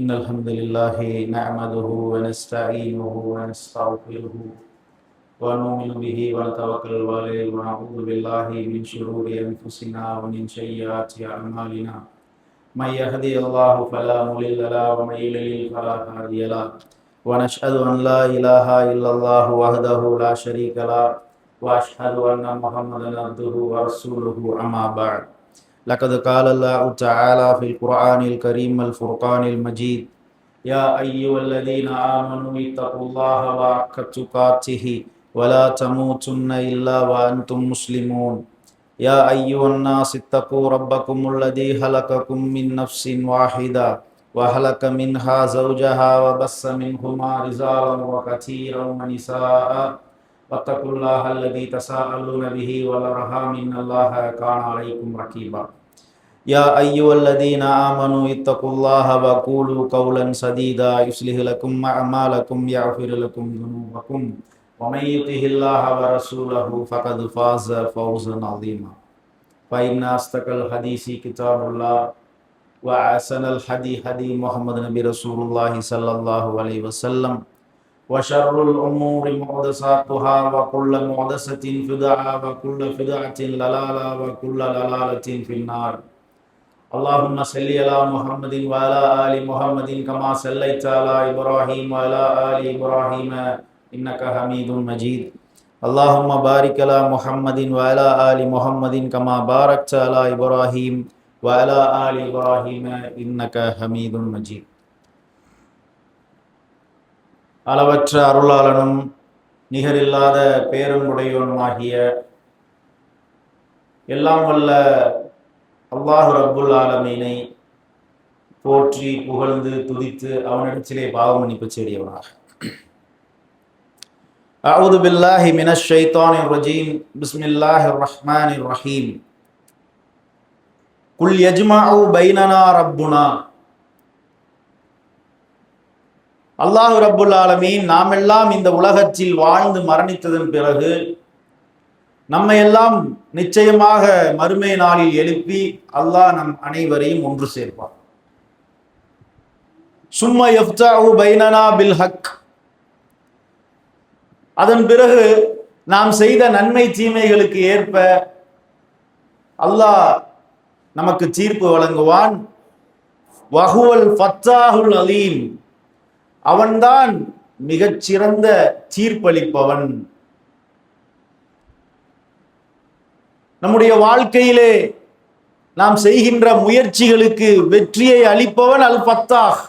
إن الحمد لله نعمده ونستعينه ونستغفره ونؤمن به ونتوكل عليه ونعوذ بالله من شرور أنفسنا ومن سيئات أعمالنا من يهدي الله فلا مضل له ومن يضلل فلا هادي له ونشهد أن لا إله إلا الله وحده لا شريك له وأشهد أن محمدا عبده ورسوله أما بعد لقد قال الله تعالى في القرآن الكريم الفرقان المجيد يا أيها الذين آمنوا اتقوا الله حق تقاته ولا تموتن إلا وأنتم مسلمون يا أيها الناس اتقوا ربكم الذي خلقكم من نفس واحدة وخلق منها زوجها وبث منهما رجالا كثيرا ونساء واتقوا الله الذي تساءلون به والأرحام إن الله كان عليكم رقيبا يا أيها الذين آمنوا اتقوا الله وقولوا قولا سديدا يصلح لكم أعمالكم يغفر لكم ذنوبكم ومن يطع الله ورسوله فقد فاز فوزا عظيما فإن أصدق الحديث كتاب الله وأحسن الهدي هدي محمد نبي رسول الله صلى الله عليه وسلم وشر الأمور محدثاتها وكل محدثة بدعة وكل بدعة ضلالة وكل ضلالة في النار اللهم صل على محمد وعلى آل محمد كما صليت على إبراهيم وعلى آل إبراهيم إنك حميد مجيد اللهم بارك على محمد وعلى آل محمد كما باركت على إبراهيم وعلى آل إبراهيم إنك حميد مجيد அளவற்ற அருளாளனும் நிகரில்லாத பேரன்புடையவனுமாகிய எல்லாம் வல்ல அல்லாஹ் ரப்புல் ஆலமீனை போற்றி புகழ்ந்து துதித்து அவனிடத்திலே பாவமன்னிப்பு செய்யவனாக அஊது பில்லாஹி மினஷ் ஷைத்தானிர் ரஜீம் பிஸ்மில்லாஹிர் ரஹ்மானிர் ரஹீம் குல் யஜ்மஉ பைனனா ரப்புனா அல்லாஹ் ரப்புல் ஆலமீன் நாமெல்லாம் இந்த உலகத்தில் வாழ்ந்து மரணித்ததன் பிறகு நம்மையெல்லாம் நிச்சயமாக மறுமை நாளில் எழுப்பி அல்லாஹ் நம் அனைவரையும் ஒன்று சேர்ப்பார். சும்ம யஃப்தஹு பைனனா பில் ஹக், அதன் பிறகு நாம் செய்த நன்மை தீமைகளுக்கு ஏற்ப அல்லாஹ் நமக்கு தீர்ப்பு வழங்குவான். வஹுவல் ஃபத்தாஹுல் அலீம், அவன்தான் மிகச்சிறந்த தீர்ப்பளிப்பவன். நம்முடைய வாழ்க்கையிலே நாம் செய்கின்ற முயற்சிகளுக்கு வெற்றியை அளிப்பவன் அல் ஃபத்தாஹ்.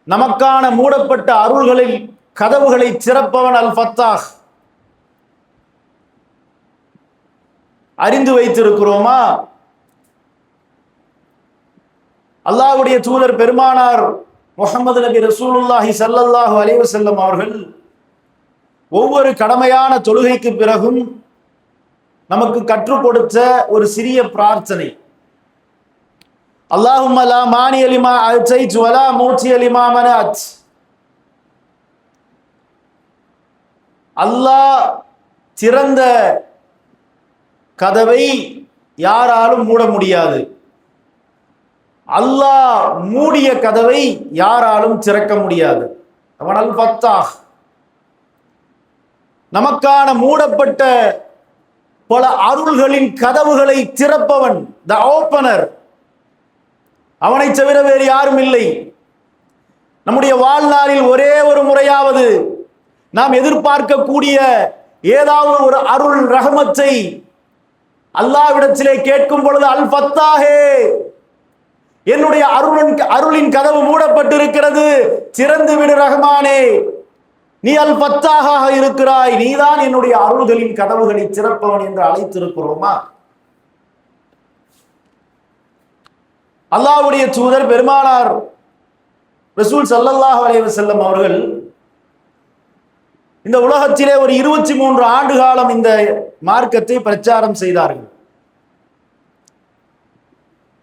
நமக்கான மூடப்பட்ட அருள்களில் கதவுகளை திறப்பவன் அல் ஃபத்தாஹ். அறிந்து வைத்திருக்கிறோமா? அல்லாஹ்வுடைய தூதர் பெருமானார் முஹம்மது நபி ரசூலுல்லாஹி ஸல்லல்லாஹு அலைஹி வஸல்லம் அவர்கள் ஒவ்வொரு கடமையான தொழுகைக்கு பிறகும் நமக்கு கற்றுக் கொடுத்த ஒரு சிறிய பிரார்த்தனை, அல்லாஹும்ம லா மானிய லிமா அத்தைத் வலா மூத்திய லிமா மனஅத். அல்லாஹ் திறந்த கதவை யாராலும் மூட முடியாது, அல்லாஹ் மூடிய கதவை யாராலும் திறக்க முடியாது. அவன் அல் ஃபத்தாஹ். நமக்கான மூடப்பட்ட பல அருள்களின் கதவுகளை திறப்பவன், த ஓப்பனர். அவனை தவிர வேறு யாரும் இல்லை. நம்முடைய வாழ்நாளில் ஒரே ஒரு முறையாவது நாம் எதிர்பார்க்கக்கூடிய ஏதாவது ஒரு அருள் ரஹமத்தை அல்லாஹ்விடத்திலே கேட்கும் பொழுது அல் ஃபத்தாஹே, என்னுடைய அருளின் கதவு மூடப்பட்டிருக்கிறது, திறந்து விடு ரஹ்மானே, நீ அல் ஃபத்தாஹாக இருக்கிறாய், நீதான் என்னுடைய அருள்களின் கதவுகளை திறப்பவன் என்று அழைத்திருக்கிறோமா? அல்லாஹ்வுடைய தூதர் பெருமானார் ரசூல் ஸல்லல்லாஹு அலைஹி வஸல்லம் அவர்கள் இந்த உலகத்திலே ஒரு 23 ஆண்டு காலம் இந்த மார்க்கத்தை பிரச்சாரம் செய்தார்கள்.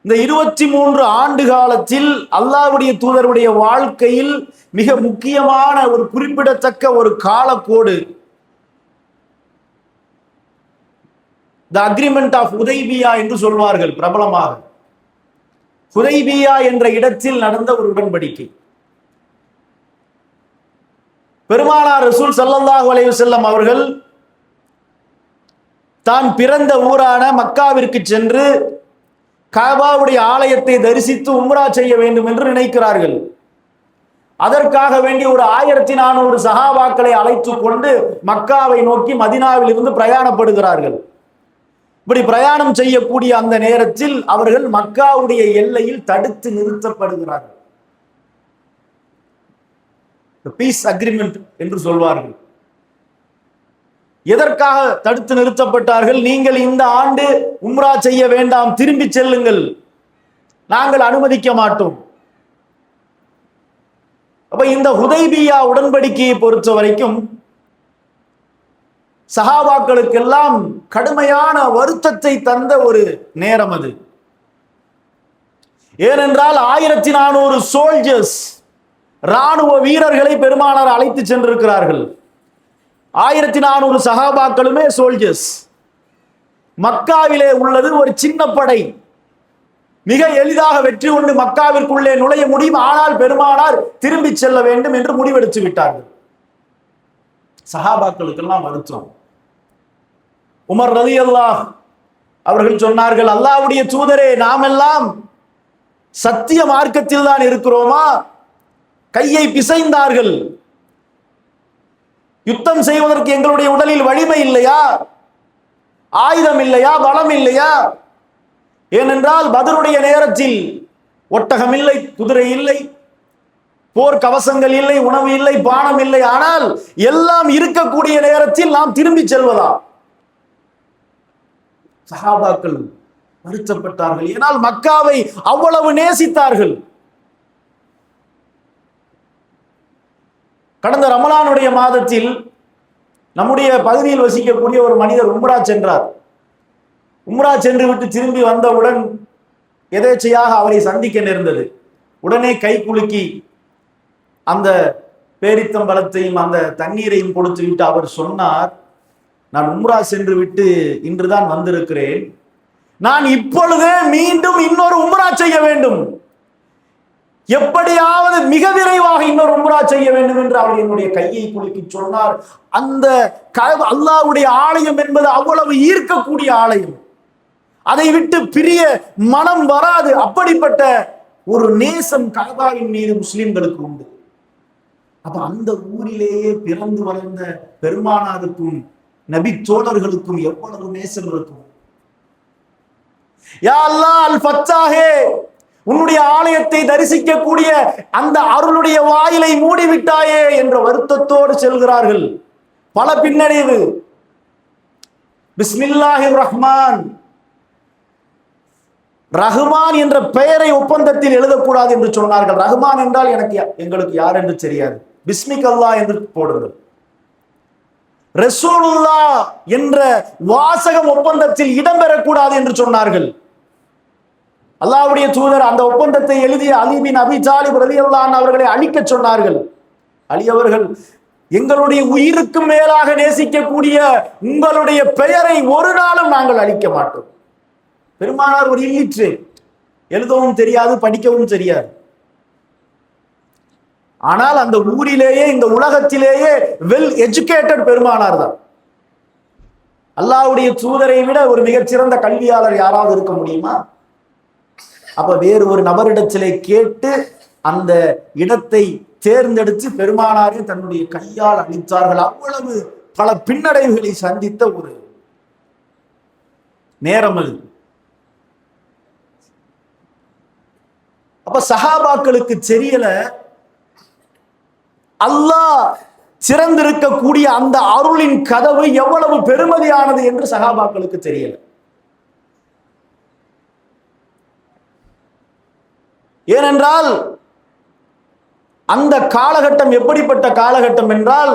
இந்த 23 ஆண்டு காலத்தில் அல்லாஹ்வுடைய தூதருடைய வாழ்க்கையில் மிக முக்கியமான ஒரு குறிப்பிடத்தக்க ஒரு காலக்கோடு, த அக்ரிமெண்ட் ஆஃப் உதைபியா என்று சொல்வார்கள் பிரபலமாக. ஹுதைபியா என்ற இடத்தில் நடந்த ஒரு உடன்படிக்கை. பெருமானார் ரசூல் ஸல்லல்லாஹு அலைஹி வஸல்லம் அவர்கள் தான் பிறந்த ஊரான மக்காவிற்கு சென்று காபாவுடைய ஆலயத்தை தரிசித்து உம்ரா செய்ய வேண்டும் என்று நினைக்கிறார்கள். அதற்காக வேண்டி ஒரு 1400 சஹாபாக்களை அழைத்து கொண்டு மக்காவை நோக்கி மதீனாவில் இருந்து பிரயாணப்படுகிறார்கள். இப்படி பிரயாணம் செய்யக்கூடிய அந்த நேரத்தில் அவர்கள் மக்காவுடைய எல்லையில் தடுத்து நிறுத்தப்படுகிறார்கள். பீஸ் அக்ரிமெண்ட் என்று சொல்வார்கள். எதற்காக தடுத்து நிறுத்தப்பட்டார்கள்? நீங்கள் இந்த ஆண்டு உம்ரா செய்ய வேண்டாம், திரும்பி செல்லுங்கள், நாங்கள் அனுமதிக்க மாட்டோம். அப்ப இந்த ஹுதைபியா உடன்படிக்கையை பொறுத்த வரைக்கும் சஹாபாக்களுக்கெல்லாம் கடுமையான வருத்தத்தை தந்த ஒரு நேரம் அது. ஏனென்றால் 1400 சோல்ஜர்ஸ், ராணுவ வீரர்களை பெருமானார் அழைத்து சென்றிருக்கிறார்கள். 1400 சஹாபாக்களுமே சோல்ஜர்ஸ். மக்காவிலே உள்ளது ஒரு சின்ன படை. மிக எளிதாக வெற்றி கொண்டு மக்காவிற்குள்ளே நுழைய முடியும். ஆனால் பெருமானார் திரும்பி செல்ல வேண்டும் என்று முடிவெடுத்து விட்டார்கள். சஹாபாக்களுக்கெல்லாம் வருத்தம். உமர் ரலியல்லாஹு அவர்கள் சொன்னார்கள், அல்லாஹ்வுடைய தூதரே, நாமெல்லாம் சத்திய மார்க்கத்தில் தான் இருக்கிறோமா? கையை பிசைந்தார்கள். யுத்தம் செய்வதற்கு எங்களுடைய உடலில் வலிமை இல்லையா? ஆயுதம் இல்லையா? பலம் இல்லையா? ஏனென்றால் பத்ருடைய நேரத்தில் ஒட்டகம் இல்லை, குதிரை இல்லை, போர் கவசங்கள் இல்லை, உணவு இல்லை, பானம் இல்லை. ஆனால் எல்லாம் இருக்கக்கூடிய நேரத்தில் நாம் திரும்பி செல்வதா? சஹாபாக்கள் வருத்தப்பட்டார்கள். ஏனால் மக்காவை அவ்வளவு நேசித்தார்கள். கடந்த ரமலானுடைய மாதத்தில் நம்முடைய பகுதியில் வசிக்கக்கூடிய ஒரு மனிதர் உம்ரா சென்றார். உம்ரா சென்று விட்டு திரும்பி வந்தவுடன் எதேச்சையாக அவரை சந்திக்க நேர்ந்தது. உடனே கை குலுக்கி அந்த பேரித்தம்பலத்தையும் அந்த தண்ணீரையும் கொடுத்து விட்டு அவர் சொன்னார், நான் உம்ரா சென்று விட்டு இன்றுதான் வந்திருக்கிறேன், நான் இப்பொழுதே மீண்டும் இன்னொரு உம்ரா செய்ய வேண்டும், எப்படியாவது மிக விரைவாக இன்னொரு உம்ரா செய்ய வேண்டும் என்று அவர் என்னுடைய கையை குலுக்கி சொன்னார். அந்த அல்லாஹ்வுடைய ஆலயம் என்பது அவ்வளவு ஈர்க்கக்கூடிய ஆலயம், அதை விட்டு பிரிய மனம் வராது. அப்படிப்பட்ட ஒரு நேசம் கஅபாவின் மீது முஸ்லிம்களுக்கு உண்டு. அப்ப அந்த ஊரிலேயே பிறந்து வளர்ந்த பெருமானாருக்கும் நபி தோழர்களுக்கும் எவ்வளவு நேசம் இருக்கும். யா அல்லாஹ், அல் ஃபத்தாஹே, உன்னுடைய ஆலயத்தை தரிசிக்கக்கூடிய அந்த அருளுடைய வாயிலை மூடிவிட்டாயே என்ற வருத்தத்தோடு செல்கிறார்கள். பல பின்னடைவு. பிஸ்மில்லாஹிர் ரஹ்மான், ரஹ்மான் என்ற பெயரை ஒப்பந்தத்தில் எழுதக்கூடாது என்று சொன்னார்கள். ரஹ்மான் என்றால் எங்களுக்கு யார் என்று தெரியாது, பிஸ்மிக் அல்லாஹ் என்று போடுங்கள். ரசூலுல்லாஹ் என்ற வாசகம் ஒப்பந்தத்தில் இடம்பெறக்கூடாது என்று சொன்னார்கள். அல்லாஹ்வுடைய தூதர் அந்த ஒப்பந்தத்தை எழுதிய அலி பின் அபி தாலிப் ரலியல்லாஹு அன்ஹு அவர்களை அழிக்க சொன்னார்கள். அலி அவர்கள், எங்களுடைய உயிருக்கு மேலாக நேசிக்கக்கூடிய உங்களுடைய பெயரை ஒரு நாளும் நாங்கள் அழிக்க மாட்டோம். பெருமானார் ஒரு இல்லிட்ரேட், எழுதவும் தெரியாது, படிக்கவும் தெரியாது. ஆனால் அந்த ஊரிலேயே, இந்த உலகத்திலேயே வெல் எஜுகேட்டட் பெருமானார் தான். அல்லாஹ்வுடைய தூதரை விட ஒரு மிகச்சிறந்த கல்வியாளர் யாராவது இருக்க முடியுமா? அப்ப வேறு ஒரு நபரிடத்திலே கேட்டு அந்த இடத்தை தேர்ந்தெடுத்து பெருமானாரே தன்னுடைய கையால் அளித்தார்கள். அவ்வளவு பல பின்னடைவுகளை சந்தித்த ஒரு நேரம் அது. அப்ப சஹாபாக்களுக்கு தெரியல, அல்லாஹ் சிறந்திருக்கக்கூடிய அந்த அருளின் கதவு எவ்வளவு பெருமதியானது என்று சஹாபாக்களுக்கு தெரியல. ஏனென்றால் அந்த காலகட்டம் எப்படிப்பட்ட காலகட்டம் என்றால்,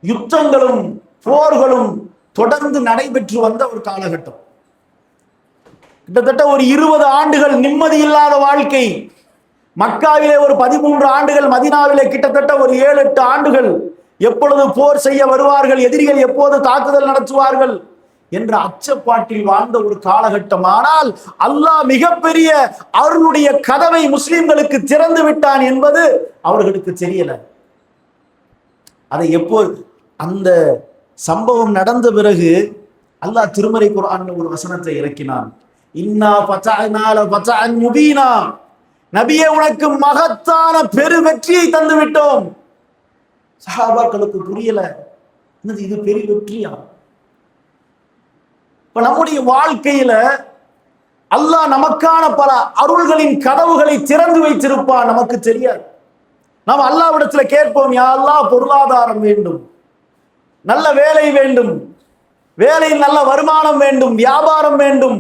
யுத்தங்களும் போர்களும் தொடர்ந்து நடைபெற்று வந்த ஒரு காலகட்டம். கிட்டத்தட்ட ஒரு 20 ஆண்டுகள் நிம்மதி இல்லாத வாழ்க்கை. மக்காவிலே ஒரு 13 ஆண்டுகள், மதீனாவிலே கிட்டத்தட்ட ஒரு 7-8 ஆண்டுகள். எப்பொழுது போர் செய்ய வருவார்கள், எதிரிகள் எப்போது தாக்குதல் நடத்துவார்கள், என்ற அச்சப்பாட்டில் வாழ்ந்த ஒரு காலகட்டம். ஆனால் அல்லாஹ் மிகப்பெரிய அவர்களுடைய கதவை முஸ்லிம்களுக்கு திறந்து விட்டான் என்பது அவர்களுக்கு தெரியல. அதை எப்போது அந்த சம்பவம் நடந்த பிறகு அல்லாஹ் திருமறை குர்ஆன்ல ஒரு வசனத்தை இறக்கினான். இன்னா ஃபதஅனா ஃபதஅன் முபீனா, நபியே உனக்கு மகத்தான பெரு வெற்றியை தந்து விட்டோம். சஹாபாக்களுக்கு புரியல, என்னது இது பெரிய வெற்றியா? இப்ப நம்முடைய வாழ்க்கையில அல்லாஹ் நமக்கான பல அருள்களின் கதவுகளை திறந்து வைத்திருப்பான், நமக்கு தெரியாது. நாம் அல்லாஹ்விடத்துல கேட்போம், யா அல்லாஹ் பொருளாதாரம் வேண்டும், நல்ல வேலை வேண்டும், வேலையில் நல்ல வருமானம் வேண்டும், வியாபாரம் வேண்டும்,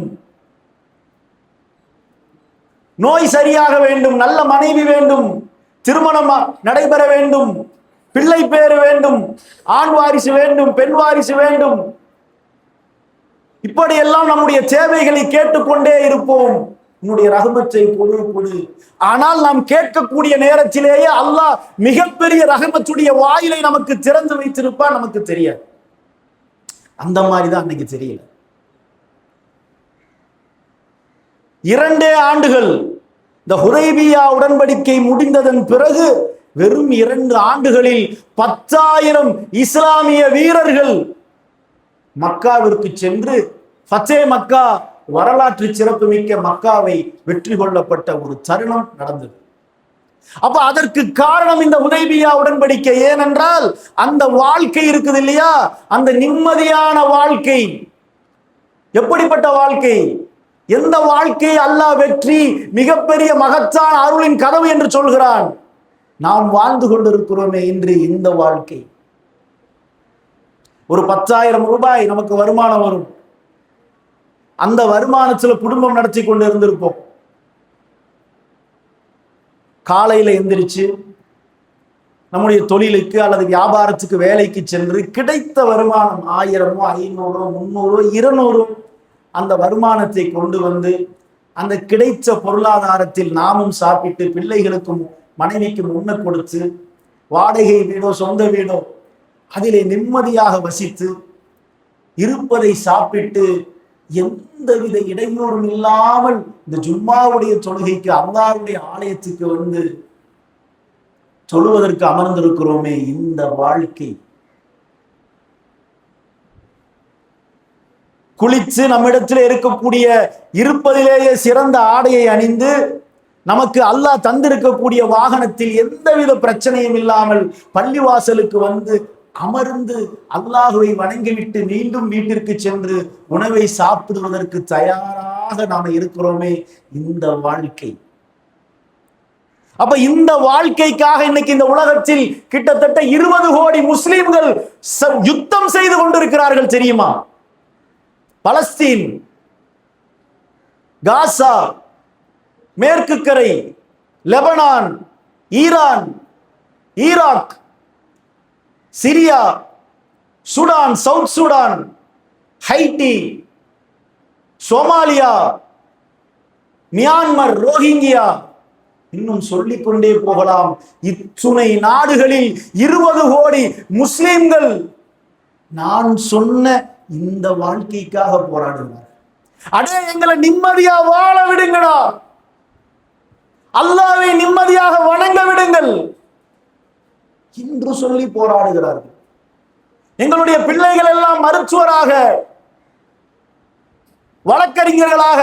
நோய் சரியாக வேண்டும், நல்ல மனைவி வேண்டும், திருமணம் நடைபெற வேண்டும், பிள்ளை பேறு வேண்டும், ஆண் வாரிசு வேண்டும், பெண் வாரிசு வேண்டும். இப்படியெல்லாம் நம்முடைய தேவைகளை கேட்டுக்கொண்டே இருப்போம். உன்னுடைய ரஹமத்தை கொடு. ஆனால் நாம் கேட்கக்கூடிய நேரத்திலேயே அல்லாஹ் மிகப்பெரிய ரஹமத்துடைய வாயிலை நமக்கு திறந்து வைத்திருப்பான், நமக்கு தெரியாது. அந்த மாதிரிதான் அன்னைக்கு தெரியல. 2 ஆண்டுகள் இந்த ஹுதைபியா உடன்படிக்கை முடிந்ததன் பிறகு வெறும் 2 ஆண்டுகளில் 10,000 இஸ்லாமிய வீரர்கள் மக்காவிற்கு சென்று ஃபத்தே மக்கா, வரலாற்று சிறப்புமிக்க மக்காவை வெற்றி கொள்ளப்பட்ட ஒரு தருணம் நடந்தது. அப்ப அதற்கு காரணம் இந்த ஹுதைபியா உடன்படிக்கை. ஏனென்றால் அந்த வாழ்க்கை இருக்குது இல்லையா, அந்த நிம்மதியான வாழ்க்கை. எப்படிப்பட்ட வாழ்க்கை? எந்த வாழ்க்கை அல்லாஹ் வெற்றி மிகப்பெரிய மகத்தான அருளின் கதவு என்று சொல்கிறான், நாம் வாழ்ந்து கொண்டிருக்கிறோமே இன்று இந்த வாழ்க்கை. ஒரு 10,000 ரூபாய் நமக்கு வருமானம் வரும். அந்த வருமானத்துல குடும்பம் நடத்தி கொண்டு இருந்திருப்போம். காலையில எந்திரிச்சு நம்முடைய தொழிலுக்கு அல்லது வியாபாரத்துக்கு வேலைக்கு சென்று கிடைத்த வருமானம் 1000, 500, 300, 200 அந்த வருமானத்தை கொண்டு வந்து அந்த கிடைத்த பொருளாதாரத்தில் நாமும் சாப்பிட்டு பிள்ளைகளுக்கும் மனைவிக்கும் உண்ண கொடுத்து வாடகை வீடோ சொந்த வீடோ அதிலே நிம்மதியாக வசித்து இருப்பதை சாப்பிட்டு எந்தவித இடையூறும் இல்லாமல் இந்த ஜும்மாவுடைய தொழுகைக்கு அல்லாஹ்வுடைய ஆலயத்துக்கு வந்து தொழுவதற்கு அமர்ந்திருக்கிறோமே, இந்த வாழ்க்கை. குளித்து நம்மிடத்தில் இருக்கக்கூடிய இருப்பதிலேயே சிறந்த ஆடையை அணிந்து நமக்கு அல்லாஹ் தந்திருக்கக்கூடிய வாகனத்தில் எந்தவித பிரச்சனையும் இல்லாமல் பள்ளிவாசலுக்கு வந்து அமர்ந்து அல்லாஹுவை வணங்கிவிட்டு மீண்டும் வீட்டிற்கு சென்று உணவை சாப்பிடுவதற்கு தயாராக நாம இருக்கிறோமே, இந்த வாழ்க்கை. அப்ப இந்த வாழ்க்கைக்காக இன்னைக்கு இந்த உலகத்தில் கிட்டத்தட்ட 20 கோடி முஸ்லிம்கள் யுத்தம் செய்து கொண்டிருக்கிறார்கள் தெரியுமா? பலஸ்தீன், காசா, மேற்கு கரை, Lebanon, Iran, Iraq, Syria, Sudan, south Sudan, Haiti, Somalia, Myanmar, Rohingya, இன்னும் சொல்லிக்கொண்டே போகலாம். இத்துணை நாடுகளில் 20 கோடி முஸ்லிம்கள் நான் சொன்ன இந்த வாழ்க்கைக்காக போராடுகிறார். அடே, எங்களை நிம்மதியா வாழ விடுங்கடா, அல்லாஹ்வை நிம்மதியாக வணங்க விடுங்கள் என்று சொல்லி போராடுகிறார்கள். எங்களுடைய பிள்ளைகள் எல்லாம் மருத்துவராக, வழக்கறிஞர்களாக,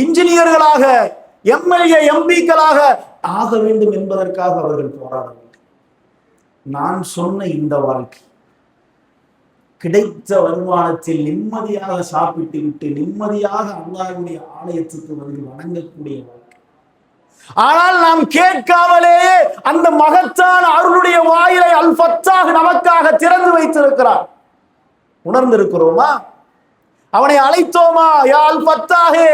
இன்ஜினியர்களாக, எம்எல்ஏ எம்பிக்களாக ஆக வேண்டும் என்பதற்காக அவர்கள் போராடவில்லை. நான் சொன்ன இந்த வாழ்க்கை, கிடைத்த வருமானத்தில் நிம்மதியாக சாப்பிட்டு விட்டு நிம்மதியாக அல்லாஹ்வுடைய ஆலயத்துக்கு வந்து வணங்கக்கூடிய வாழ்க்கை. ஆனால் நாம் கேட்காமலேயே அந்த மகத்தான அருளுடைய வாயிலை அல் ஃபத்தாஹ் நமக்காக திறந்து வைத்திருக்கிறார். உணர்ந்திருக்கிறோமா? அவனை அழைத்தோமா? யா அல் ஃபத்தாஹே,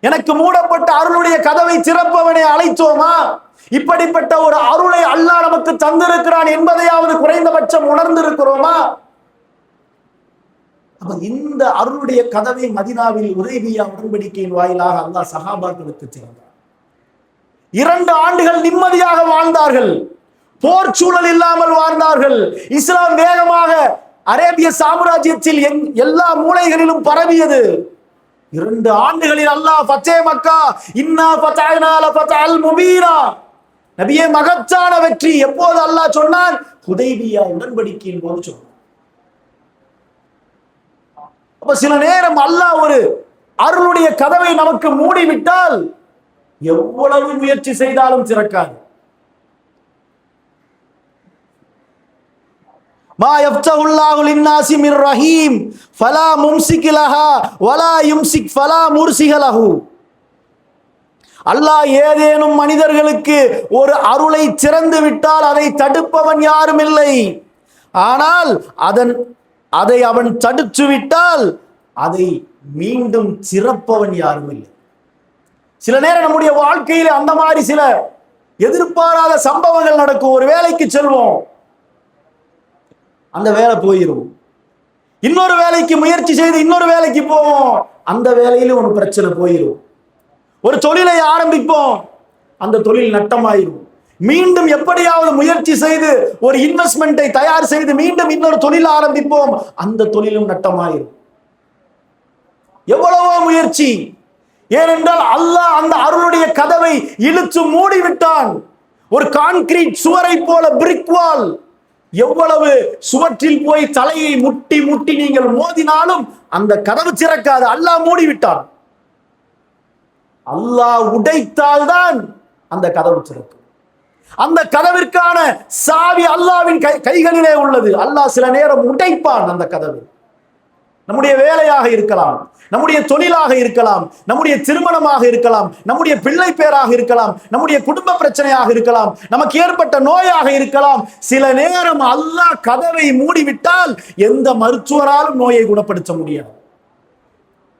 எனக்கு மூடப்பட்ட அருளுடைய கதவை திறப்பவனை அழைத்தோமா? இப்படிப்பட்ட ஒரு அருளை அல்லாஹ் நமக்கு தந்திருக்கிறான் என்பதையாவது குறைந்தபட்சம் உணர்ந்திருக்கிறோமா? அப்ப இந்த அருளுடைய கதவை மதீனாவில் ஹுதைபியா உடன்படிக்கையின் வாயிலாக அல்லாஹ் சஹாபாக்களுக்கு திறந்தார். 2 ஆண்டுகள் நிம்மதியாக வாழ்ந்தார்கள், போர் சூழல் இல்லாமல் வாழ்ந்தார்கள். இஸ்லாம் வேகமாக அரேபிய சாம்ராஜ்யத்தில் எல்லா மூலைகளிலும் பரவியது. 2 ஆண்டுகளில் அல்லாஹ் ஃபத்ஹே மக்கா இன்னா ஃபதஹ்னா லஃபத்ஹல் முபீனா, நபியே மகத்தான வெற்றி. எப்போது அல்லாஹ் சொன்னான்? ஹுதைபியா உடன்படிக்கையின் போது சொன்னான். அப்ப சில நேரம் அல்லாஹ் ஒரு அருளுடைய கதவை நமக்கு மூடிவிட்டால் எவ்வளவு முயற்சி செய்தாலும் திறக்காது. மா யஃப்தஹுல்லாஹு லின்னாஸி மிர் ரஹீம் ஃபலா மும்சிக லஹா வலா யும்சிக் ஃபலா முர்சிக லஹு. அல்லாஹ் ஏதேனும் மனிதர்களுக்கு ஒரு அருளை திறந்து விட்டால் அதை தடுப்பவன் யாரும் இல்லை. ஆனால் அதை அவன் தடுத்து விட்டால் அதை மீண்டும் திறப்பவன் யாரும் இல்லை. சில நேரம் நம்முடைய வாழ்க்கையில அந்த மாதிரி சில எதிர்பாராத சம்பவங்கள் நடக்கும். ஒரு வேலைக்கு செல்வோம், அந்த வேலை போயிடும். இன்னொரு வேலைக்கு முயற்சி செய்து இன்னொரு வேலைக்கு போவோம், அந்த வேலையில ஒரு பிரச்சனை போயிடும். ஒரு தொழிலை ஆரம்பிப்போம், அந்த தொழில் நட்டமாயிரும். மீண்டும் எப்படியாவது முயற்சி செய்து ஒரு இன்வெஸ்ட்மெண்ட்டை தயார் செய்து மீண்டும் இன்னொரு தொழில் ஆரம்பிப்போம், அந்த தொழிலும் நட்டமாயிரும். எவ்வளவோ முயற்சி. ஏனென்றால் அல்லாஹ் அந்த அருளுடைய கதவை இழுத்து மூடிவிட்டான். ஒரு கான்கிரீட் சுவரை போல பிரிக் வால், எவ்வளவு சுவற்றில் போய் தலையை முட்டி முட்டி நீங்கள் மோதினாலும் அந்த கதவு திறக்காது. அல்லாஹ் மூடிவிட்டான். அல்லாஹ் உடைத்தால்தான் அந்த கதவு திறக்கும். அந்த கதவிற்கான சாவி அல்லாஹ்வின் கைகளிலே உள்ளது. அல்லாஹ் சில நேரம் உடைப்பான் அந்த கதவு. நம்முடைய வேலையாக இருக்கலாம், நம்முடைய தொழிலாக இருக்கலாம், நம்முடைய திருமணமாக இருக்கலாம், நம்முடைய பிள்ளை பேராக இருக்கலாம், நம்முடைய குடும்ப பிரச்சனையாக இருக்கலாம், நமக்கு ஏற்பட்ட நோயாக இருக்கலாம். சில நேரம் அல்லாஹ் கதவை மூடிவிட்டால் எந்த மருத்துவராலும் நோயை குணப்படுத்த முடியாது.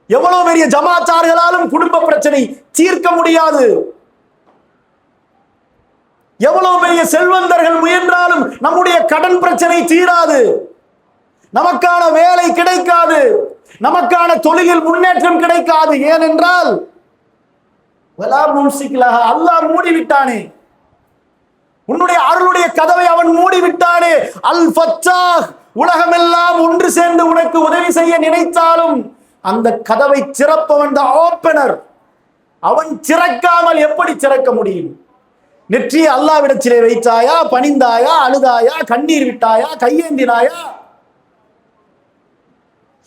எவ்வளவு பெரிய ஜமாத்தார்களாலும் குடும்ப பிரச்சனை தீர்க்க முடியாது. எவ்வளவு பெரிய செல்வந்தர்கள் முயன்றாலும் நம்முடைய கடன் பிரச்சனை தீராது. நமக்கான வேலை கிடைக்காது, நமக்கான தொழிலில் முன்னேற்றம் கிடைக்காது. ஏனென்றால் அல்லாஹ் மூடிவிட்டானே, உன்னுடைய அருளுடைய கதவை அவன் மூடிவிட்டானே. அல் ஃபத்தாஹ், உலகமெல்லாம் ஒன்று சேர்ந்து உனக்கு உதவி செய்ய நினைத்தாலும் அந்த கதவை திறப்பவன் தான் ஓப்பனர். அவன் திறக்காமல் எப்படி திறக்க முடியும்? நெற்றியை அல்லாஹ்விடத்திலே வைத்தாயா, பணிந்தாயா, அழுதாயா, கண்ணீர் விட்டாயா, கையேந்தினாயா?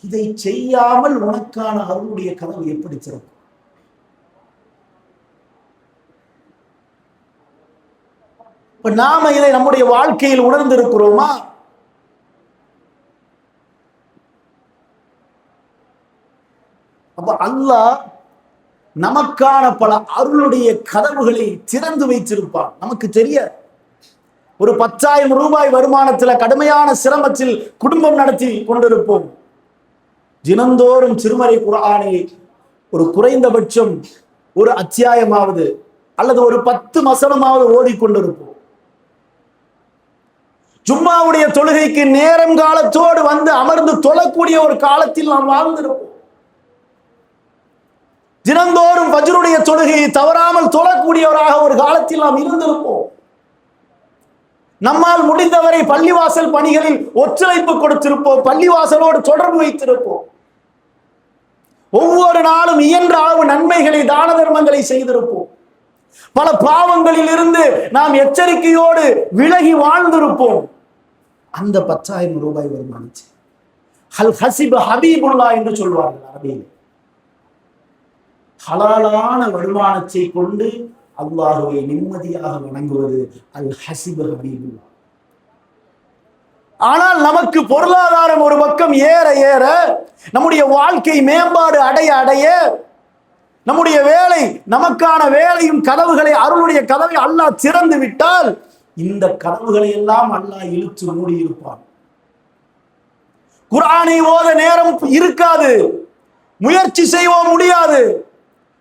இதை செய்யாமல் உனக்கான அருளுடைய கதவு எப்படி திறக்கும்? இப்ப நாம இதை நம்முடைய வாழ்க்கையில் உணர்ந்திருக்கிறோமா? அப்ப அல்லாஹ் நமக்கான பல அருளுடைய கதவுகளை திறந்து வைத்திருப்பான். நமக்கு தெரியாது. ஒரு 10,000 ரூபாய் வருமானத்துல கடுமையான சிரமத்தில் குடும்பம் நடத்தி கொண்டிருப்போம். தினந்தோறும் திருமறை குர்ஆனை ஒரு குறைந்தபட்சம் ஒரு அத்தியாயமாவது அல்லது ஒரு 10 வசனமாவது ஓதிக்கொண்டிருப்போம். ஜும்மாவுடைய தொழுகைக்கு நேரம் காலத்தோடு வந்து அமர்ந்து தொழக்கூடிய ஒரு காலத்தில் நாம் வாழ்ந்திருப்போம். தினந்தோறும் ஃபஜ்ருடைய தொழுகையை தவறாமல் தொழக்கூடியவராக ஒரு காலத்தில் நாம் இருந்திருப்போம். நம்மால் முடிந்தவரை பள்ளிவாசல் பணிகளில் ஒத்துழைப்பு கொடுத்திருப்போம், பள்ளிவாசலோடு தொடர்பு வைத்திருப்போம். ஒவ்வொரு நாளும் இயன்ற அளவு நன்மைகளை, தான தர்மங்களை செய்திருப்போம். பல பாவங்களில் இருந்து நாம் எச்சரிக்கையோடு விலகி வாழ்ந்திருப்போம். அந்த 10,000 ரூபாய் வருமானிச்சு ஹல் ஹசிப ஹபீபுல்லா என்று சொல்வார்கள் அரபியில். ஹலாலான வருமானத்தை கொண்டு அல்லாஹ்வை நிம்மதியாக வணங்குவது அல் ஹசிப ஹபீபுல்லா. ஆனால் நமக்கு பொருளாதாரம் ஒரு பக்கம் ஏற ஏற, நம்முடைய வாழ்க்கை மேம்பாடு அடைய அடைய, நம்முடைய வேலை, நமக்கான வேலையும் கதவுகளை, அருளுடைய கதவை அல்லாஹ் திறந்து விட்டால் இந்த கதவுகளை எல்லாம் அல்லாஹ் இழுத்து மூடி இருப்பான். குர்ஆனை ஓத நேரம் இருக்காது, முயற்சி செய்வோம் முடியாது.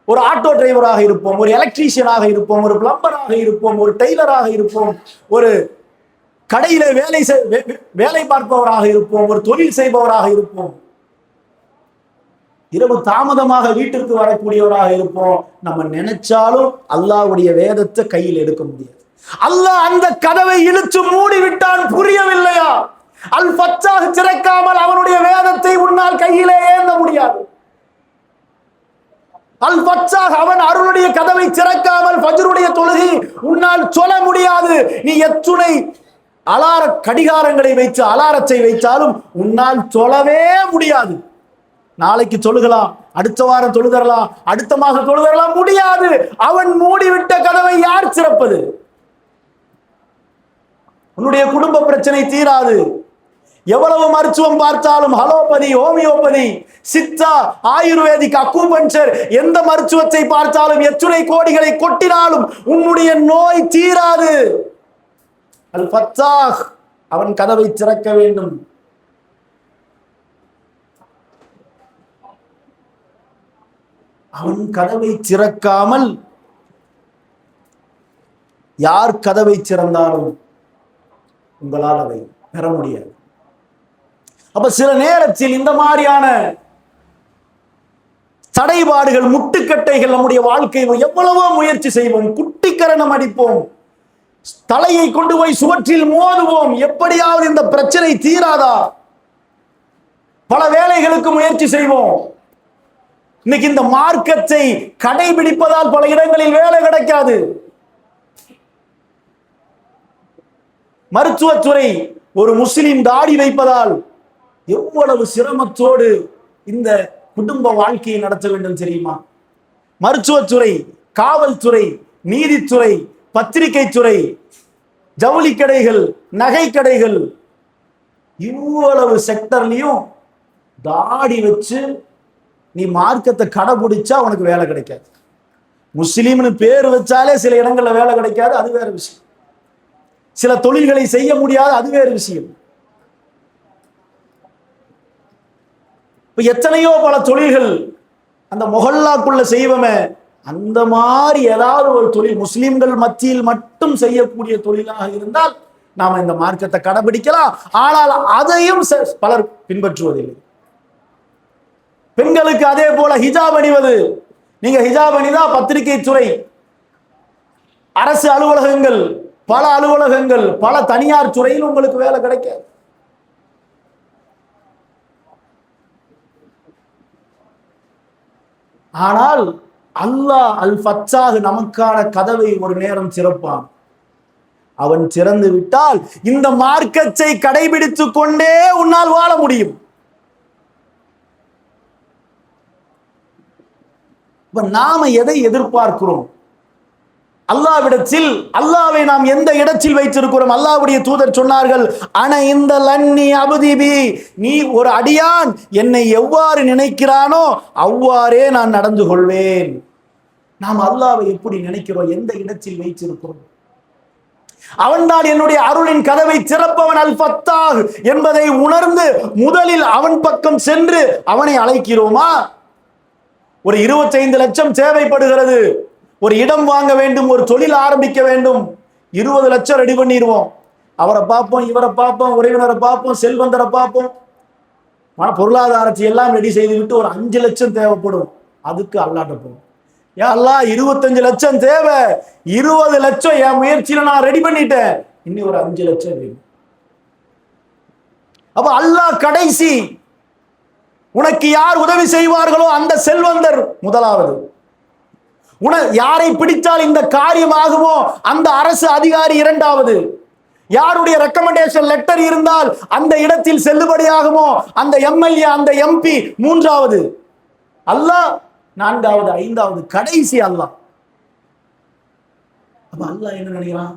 ஒரு ஆட்டோ டிரைவராக இருப்போம், ஒரு எலக்ட்ரீஷியனாக இருப்போம், ஒரு பிளம்பராக இருப்போம், ஒரு டெய்லராக இருப்போம், ஒரு கடையில வேலை பார்ப்பவராக இருப்போம், ஒரு தொழில் செய்பவராக இருப்போம். இரவு தாமதமாக வீட்டிற்கு வரக்கூடியவராக இருப்போம். நம்ம நினைச்சாலும் அல்லாஹ்வுடைய வேதத்தை கையில் எடுக்க முடியாது. அல்லாஹ் அந்த கதவை இழுத்து மூடி விட்டான். புரியவில்லையா? அல் ஃபத்தாஹ் திறக்காமல் அவனுடைய வேதத்தை உன்னால் கையிலே ஏந்த முடியாது. அல் ஃபத்தாஹ் அவன் அருளுடைய கதவை திறக்காமல் ஃபஜ்ருடைய தொழுகை உன்னால் சொல்ல முடியாது. நீ எத்துணை அலார கடிகாரங்களை வைத்து அலாரத்தை வைத்தாலும் உன்னால் சொல்லவே முடியாது. நாளைக்கு தொழுகலாம், அடுத்த வாரம் தொழுதரலாம், அடுத்த மாதம் தொழுதரலாம், முடியாது. அவன் மூடிவிட்ட கதவை யார் திறப்பது? உன்னுடைய குடும்ப பிரச்சனை தீராது. எவ்வளவு மருத்துவம் பார்த்தாலும், allopathy, homeopathy, Siddha, ayurvedic, acupuncture, எந்த மருத்துவத்தை பார்த்தாலும் எத்துணை கோடிகளை கொட்டினாலும் உன்னுடைய நோய் தீராது. அல் ஃபத்தாஹ் அவன் கதவை திறக்க வேண்டும். அவன் கதவை திறக்காமல் யார் கதவை திறந்தாலும் உங்களால் அதை பெற முடியாது. அப்ப சில நேரத்தில் இந்த மாதிரியான தடைபாடுகள், முட்டுக்கட்டைகள் நம்முடைய வாழ்க்கையில் எவ்வளவோ முயற்சி செய்வோம், குட்டிக்கரணம் அடிப்போம், தலையை கொண்டு போய் சுவற்றில் மோதுவோம், எப்படியாவது இந்த பிரச்சனை தீராதா? பல வேலைகளுக்கு முயற்சி செய்வோம். இன்னைக்கு இந்த மார்க்கத்தை கடைபிடிப்பதால் பல இடங்களில் வேலை கிடைக்காது. மருத்துவத்துறை ஒரு முஸ்லிம் தாடி வைப்பதால் எவ்வளவு சிரமத்தோடு இந்த குடும்ப வாழ்க்கையை நடத்த வேண்டும் தெரியுமா? மருத்துவத்துறை, காவல்துறை, நீதித்துறை, பத்திரிகை துறை, ஜவுளி கடைகள், நகை கடைகள், இவ்வளவு செக்டர்லயும் தாடி வச்சு நீ மார்க்கத்தை கடைபிடிச்சா உனக்கு வேலை கிடைக்காது. முஸ்லீம்னு பேர் வச்சாலே சில இடங்கள்ல வேலை கிடைக்காது, அது வேற விஷயம். சில தொழில்களை செய்ய முடியாது, அது வேறு விஷயம். இப்ப எத்தனையோ பல தொழில்கள் அந்த மொஹல்லாக்குள்ள செய்வமே, அந்த மாதிரி ஏதாவது ஒரு தொழில் முஸ்லிம்கள் மத்தியில் மட்டும் செய்யக்கூடிய தொழிலாக இருந்தால் நாம இந்த மார்க்கத்தை கடைபிடிக்கலாம். ஆனால் அதையும் பலர் பின்பற்றுவதில்லை. பெண்களுக்கு அதே போல ஹிஜாப் அணிவது, நீங்க ஹிஜாப் அணிதா பத்திரிகை துறை, அரசு அலுவலகங்கள், பல அலுவலகங்கள், பல தனியார் துறையில் உங்களுக்கு வேலை கிடைக்காது. ஆனால் அல்லாஹ் அல் ஃபத்தாஹ் நமக்கான கதவை ஒரு நேரம் திறப்பான். அவன் திறந்து விட்டால் இந்த மார்க்கத்தை கடைபிடித்துக் கொண்டே உன்னால் வாழ முடியும். நாம எதை எதிர்பார்க்கிறோம்? அல்லாஹ்விடத்தில், அல்லாஹ்வை நாம் எந்த இடத்தில் வைத்திருக்கிறோம்? அல்லாஹ்வுடைய தூதர் சொன்னார்கள், அன இந்த லன்னி அபுதிபி, நீ ஒரு அடியான் என்னை எவ்வாறு நினைக்கிறானோ அவ்வாறே நான் நடந்து கொள்வேன். நாம் அல்லாஹ்வை எப்படி நினைக்கிறோம்? எந்த இடத்தில் வைத்திருக்கிறோம்? அவன்தான் என்னுடைய அருளின் கதவை திறப்பவன் அல் ஃபத்தாஹ் என்பதை உணர்ந்து முதலில் அவன் பக்கம் சென்று அவனை அழைக்கிறோமா? ஒரு 25 லட்சம் தேவைப்படுகிறது, ஒரு இடம் வாங்க வேண்டும், ஒரு தொழில் ஆரம்பிக்க வேண்டும், 20 லட்சம் ரெடி பண்ணிடுவோம். அவரை பார்ப்போம், இவரை பார்ப்போம், உறவினரை பார்ப்போம், செல்வந்தரை பார்ப்போம், பொருளாதாரத்தை எல்லாம் ரெடி செய்து விட்டு ஒரு 5 லட்சம் தேவைப்படும். அதுக்கு அல்லாஹ்ட்ட போகும், ஏன் அல்லாஹ் 25 லட்சம் தேவை, 20 லட்சம் என் முயற்சியில நான் ரெடி பண்ணிட்டேன், இன்னும் ஒரு 5 லட்சம் வேணும். அப்ப அல்லாஹ் கடைசி, உனக்கு யார் உதவி செய்வார்களோ அந்த செல்வந்தர் முதலாவது. யாரை பிடித்தால் இந்த காரியம் ஆகுமோ அந்த அரசு அதிகாரி இரண்டாவது. யாருடைய ரெக்கமெண்டேஷன் லெட்டர் இருந்தால் அந்த இடத்தில் செல்லுபடியாகுமோ அந்த எம்எல்ஏ, அந்த எம்பி மூன்றாவது. அல்லாஹ் நான்காவது, ஐந்தாவது, கடைசி அல்லாஹ். அப்ப அல்லாஹ் என்ன நினைக்கிறான்?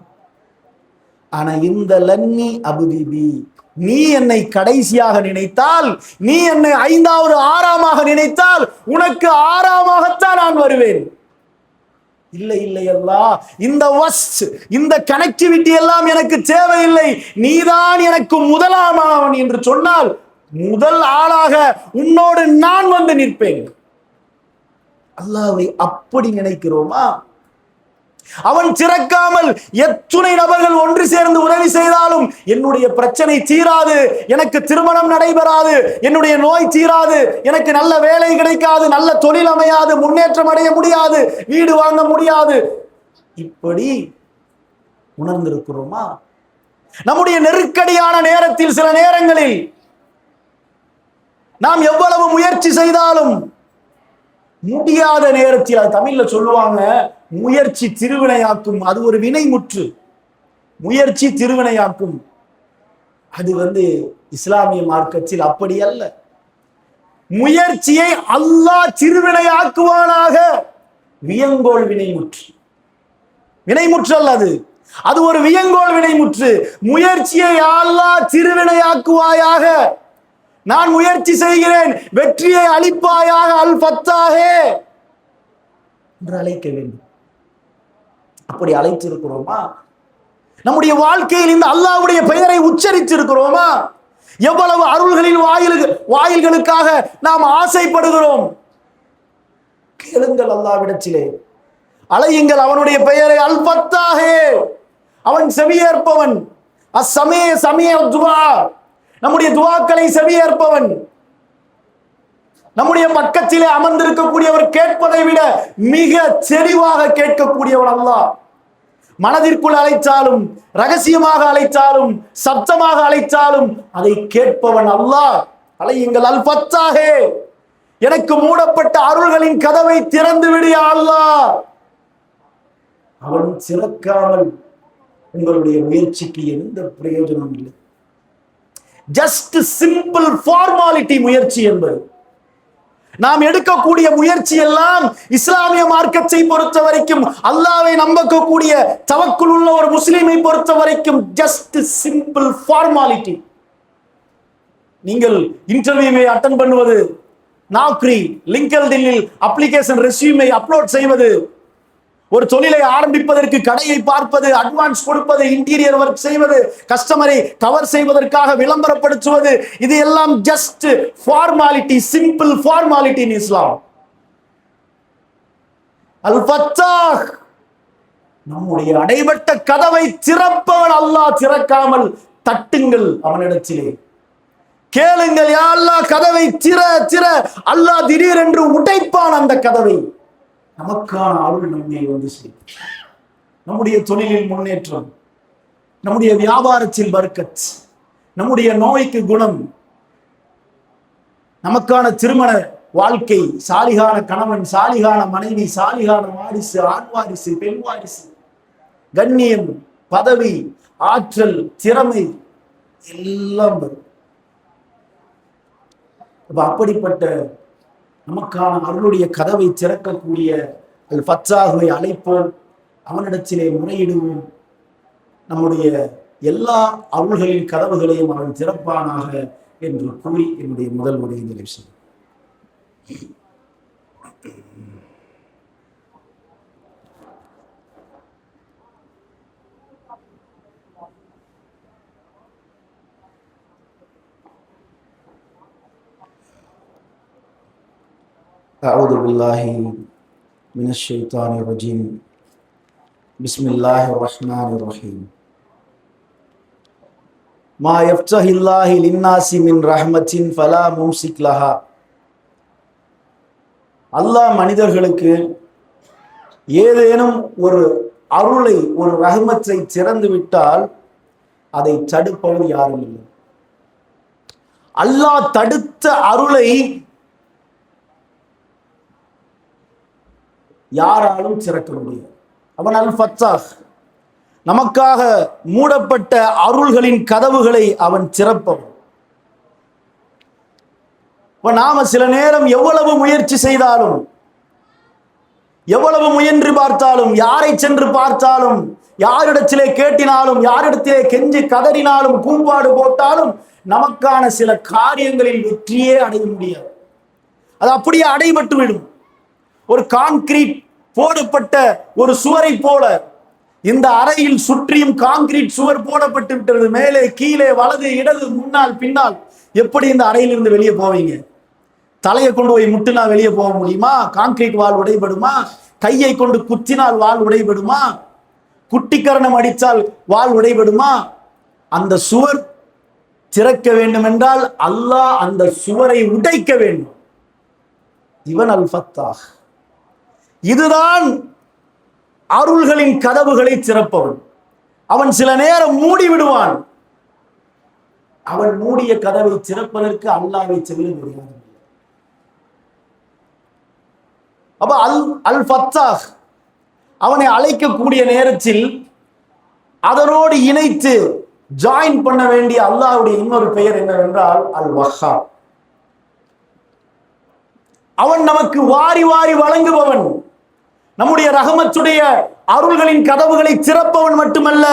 ஆனா இந்த லன்னி அபுதிபி, நீ என்னை கடைசியாக நினைத்தால், நீ என்னை 5வது 6ஆமாக நினைத்தால் உனக்கு 6ஆமாகத்தான் நான் வருவேன். இல்லை இல்லை அல்லாஹ், இந்த வஸ்ட், இந்த கனெக்டிவிட்டி எல்லாம் எனக்கு தேவையில்லை, நீதான் எனக்கு முதலாமானவன் என்று சொன்னால் முதல் ஆளாக உன்னோடு நான் வந்து நிற்பேன். அல்லாஹ்வை அப்படி நினைக்கிறோமா? அவன் திறக்காமல் எத்துணை நபர்கள் ஒன்று சேர்ந்து உதவி செய்தாலும் என்னுடைய பிரச்சனை தீராது, எனக்கு திருமணம் நடைபெறாது, என்னுடைய நோய் தீராது, எனக்கு நல்ல வேலை கிடைக்காது, நல்ல தொழில் அமையாது, முன்னேற்றம் அடைய முடியாது, வீடு வாங்க முடியாது. இப்படி உணர்ந்திருக்கிறோமா? நம்முடைய நெருக்கடியான நேரத்தில் சில நேரங்களில் நாம் எவ்வளவு முயற்சி செய்தாலும் முடியாத நேரத்தில், அது தமிழ்ல சொல்லுவாங்க, முயற்சி திருவினையாக்கும். அது ஒரு வினைமுற்று. முயற்சி திருவினையாக்கும். அது இஸ்லாமிய மார்க்கத்தில் அப்படி அல்ல. முயற்சியை அல்லாஹ் திருவினையாக்குவானாக. வியங்கோள் வினைமுற்று. வினைமுற்று அல்ல அது, அது ஒரு வியங்கோள் வினைமுற்று. முயற்சியை அல்லாஹ் திருவினையாக்குவாயாக. நான் முயற்சி செய்கிறேன், வெற்றியை அளிப்பாயாக, அல் ஃபத்தாஹே என்று அழைக்க வேண்டும். அப்படி அழைத்திருக்கிறோமா? நம்முடைய வாழ்க்கையில் இந்த அல்லாஹ்வுடைய பெயரை உச்சரித்திருக்கிறோமா? எவ்வளவு அருள்களின் வாயில்களுக்காக நாம் ஆசைப்படுகிறோம். கேளுங்கள் அல்லாஹ்விடத்திலே, அழையுங்கள் அவனுடைய பெயரை, அல் ஃபத்தாஹே. அவன் செவியேற்பவன். அஸ்ஸமீ சமீ துஆ, நம்முடைய துஆக்களை செவியேற்பவன். நம்முடைய பக்கத்திலே அமர்ந்திருக்கக்கூடியவர் கேட்பதை விட மிக தெளிவாக கேட்கக்கூடியவன் அல்லாஹ். மனதிற்குள் அழைத்தாலும், ரகசியமாக அழைத்தாலும், சப்தமாக அழைத்தாலும் அதை கேட்பவன் அல்லாஹ். அழையுங்கள் அல் ஃபத்தாஹே, எனக்கு மூடப்பட்ட அருள்களின் கதவை திறந்து விடு அல்லாஹ். அவன் திறக்காமல் உங்களுடைய முயற்சிக்கு எந்த பிரயோஜனமும் இல்லை. ஜஸ்ட் சிம்பிள் ஃபார்மாலிட்டி முயற்சி என்பது. நாம் எடுக்கக்கூடிய முயற்சி எல்லாம் இஸ்லாமிய மார்க்கத்தை பொறுத்த வரைக்கும், அல்லாஹ்வை நம்பக்கூடிய தவக்குல் உள்ள ஒரு முஸ்லிமை பொறுத்த வரைக்கும் ஜஸ்ட் சிம்பிள் ஃபார்மாலிட்டி. நீங்கள் இன்டர்வியூவை அட்டெண்ட் பண்ணுவது, நாக்ரி, லிங்கல்டினில் அப்ளிகேஷன் ரெஸ்யூமை அப்லோட் செய்வது, ஒரு தொழிலை ஆரம்பிப்பதற்கு கடையை பார்ப்பது, அட்வான்ஸ் கொடுப்பது, இன்டீரியர் ஒர்க் செய்வது, கஸ்டமரை கவர் செய்வதற்காக விளம்பரப்படுத்துவது, இது எல்லாம் ஜஸ்ட் ஃபார்மாலிட்டி, சிம்பிள் ஃபார்மாலிட்டி இன் இஸ்லாம். அல் ஃபத்தாஹ், நம்முடைய அடைபட்ட கதவை திறப்பவன் அல்லாஹ். திறக்காமல் தட்டுங்கள் அவனிடத்திலே, கேளுங்கள், யா அல்லாஹ் கதவை திற திற. அல்லாஹ் திடீரென்று உடைப்பான் அந்த கதவை. நமக்கான அருள் நம்மை செய்யும். நம்முடைய தொழிலில் முன்னேற்றம், நம்முடைய வியாபாரத்தில் பர்க்கத், நம்முடைய நோய்க்கு குணம், நமக்கான திருமண வாழ்க்கை, சாலிகான கணவன், சாலிகான மனைவி, சாலிகான வாரிசு, ஆண் வாரிசு, பெண் வாரிசு, கண்ணியம், பதவி, ஆற்றல், திறமை எல்லாம் வரும். அப்படிப்பட்ட நமக்கான அருளுடைய கதவை திறக்கக்கூடிய அல் ஃபத்தாஹை அழைப்போம், அவனிடத்திலே முறையிடுவோம். நம்முடைய எல்லா அருள்களின் கதவுகளையும் அவன் திறப்பானாக என்று கூறி என்னுடைய முதல் உரையை நிறைவு செய்யும். أعوذ بالله من الشيطان الرجيم. بسم الله الرحمن الرحيم. ما يفتح الله للناس من رحمة فلا ممسك لها. அல்லாஹ் மனிதர்களுக்கு ஏதேனும் ஒரு அருளை, ஒரு ரஹ்மத்தை திறந்து விட்டால் அதை தடுப்பவர் யாரும் இல்லை. அல்லாஹ் தடுத்த அருளை யாராலும் திறக்க முடியும். அவன் அல் ஃபத்தாஹ், நமக்காக மூடப்பட்ட அருள்களின் கதவுகளை அவன் திறப்பவன். நாம சில நேரம் எவ்வளவு முயற்சி செய்தாலும், எவ்வளவு முயன்று பார்த்தாலும், யாரை சென்று பார்த்தாலும், யாரிடத்திலே கேட்டினாலும், யாரிடத்திலே கெஞ்சி கதறினாலும், கூம்பாடு போட்டாலும் நமக்கான சில காரியங்களில் வெற்றியே அடைய முடியாது. அது அப்படியே அடைபட்டு விடும். ஒரு கான்கிரீட் போடப்பட்ட ஒரு சுவரை போல இந்த அறையில் சுற்றியும் கான்கிரீட் சுவர் போடப்பட்டு விட்டது. மேலே கீழே, வலது இடது, முன்னால் பின்னால். எப்படி இந்த அறையிலிருந்து வெளியே போவீங்க? தலையை கொண்டு போய் முட்டினா வெளியே போக முடியுமா? கான்கிரீட் வால் உடைபடுமா? கையை கொண்டு குத்தினால் வால் உடைபடுமா? குட்டிக்கரணம் அடித்தால் வால் உடைபடுமா? அந்த சுவர் திறக்க வேண்டும் என்றால் அல்லாஹ் அந்த சுவரை உடைக்க வேண்டும். இவன் அல் ஃபத்தாஹ். இதுதான் அருள்களின் கதவுகளை திறப்பவன். அவன் சில நேரம் மூடி விடுவான். அவன் மூடிய கதவை திறப்பதற்கு அல்லாஹ்வை தவிர முடியாது. அப்ப அல் ஃபத்தாஹ் அவனை அழைக்கக்கூடிய நேரத்தில் அதனோடு இணைத்து ஜாயின் பண்ண வேண்டிய அல்லாஹ்வுடைய இன்னொரு பெயர் என்னவென்றால் அல் வஹ்ஹாப். அவன் நமக்கு வாரி வாரி வழங்குபவன். நம்முடைய ரஹமத்துடைய அருள்களின் கதவுகளை திறப்பவன் மட்டுமல்ல,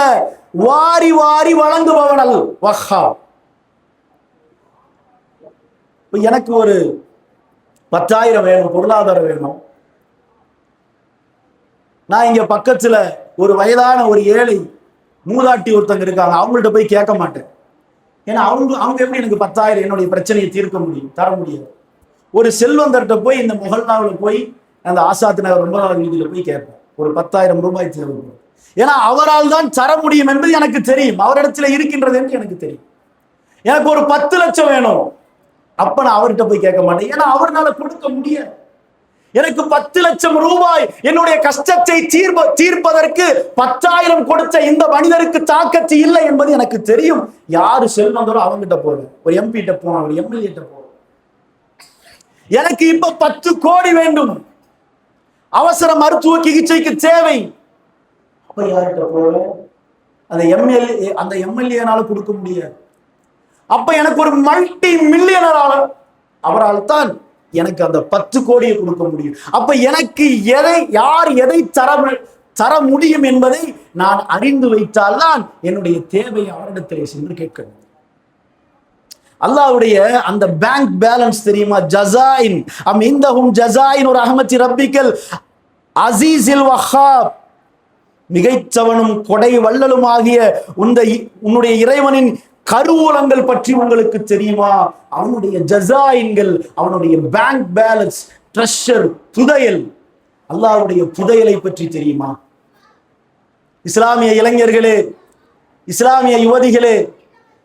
வாரி வாரி வழங்குபவன் அல் வஹ்ஹாப். எனக்கு ஒரு 10,000 வேணும், பொருளாதாரம் வேணும். நான் இங்க பக்கத்துல ஒரு வயதான ஒரு ஏழை மூதாட்டி ஒருத்தங்க இருக்காங்க, அவங்கள்ட்ட போய் கேட்க மாட்டேன். ஏன்னா அவங்க எப்படி எனக்கு 10,000 என்னுடைய பிரச்சனையை தீர்க்க முடியும், தர முடியாது. ஒரு செல்வந்தர்கிட்ட போய் இந்த முகல்லாவில் போய் அந்த ஆசாத் நகர் 9வது வீதியில போய் கேட்பேன், ஒரு 10,000 ரூபாய் தேவைப்படும். ஏன்னா அவரால் தான் தர முடியும் என்பது எனக்கு தெரியும், அவரிடத்துல இருக்கின்றது என்று எனக்கு தெரியும். எனக்கு ஒரு 10 லட்சம் வேணும், அப்ப நான் அவர்கிட்ட போய் கேட்க மாட்டேன், ஏன்னா அவரால் கொடுக்க முடியாது. எனக்கு 10 லட்சம் ரூபாய் என்னுடைய கஷ்டத்தை தீர்ப்பதற்கு 10,000 கொடுத்த இந்த மனிதருக்கு தாக்கத்து இல்லை என்பது எனக்கு தெரியும். யாரு செல்வந்தரோ அவங்கிட்ட போவேன், ஒரு எம்பி கிட்ட போவேன், ஒரு எம்எல்ஏ கிட்ட போவேன். எனக்கு இப்ப 10 கோடி வேண்டும், அவசர மருத்துவ சிகிச்சைக்கு தேவை. அப்ப யார்கிட்ட போவேன்? அந்த எம்எல்ஏனால கொடுக்க முடியாது. அப்ப எனக்கு ஒரு மல்டி மில்லியனரால அவரால் தான் எனக்கு அந்த 10 கோடியை கொடுக்க முடியும். அப்ப எனக்கு யார் எதை தர முடியும் என்பதை நான் அறிந்து வைத்தால்தான் என்னுடைய தேவையை அவரிடத்திலே சென்று கேட்க முடியும். அல்லாஹ்வுடைய அந்த பேங்க் பேலன்ஸ் தெரியுமா? ஜஸாயின் அமிந்தஹும் ஜஸாயின் ஒரு ரஹ்மத்தி ரப்பிக்கல் அஸீஸில் வஹ்ஹாப். மிகைச்சவனும் கொடை வள்ளலும் ஆகிய உன்னுடைய இறைவனின் கருவூலங்கள் பற்றி உங்களுக்கு தெரியுமா? அவனுடைய ஜஸாயின்கள், அவனுடைய பேங்க் பேலன்ஸ், ட்ரெஷர், புதையல், அல்லாஹ்வுடைய புதையலை பற்றி தெரியுமா? இஸ்லாமிய இளைஞர்களே, இஸ்லாமிய யுவதிகளே,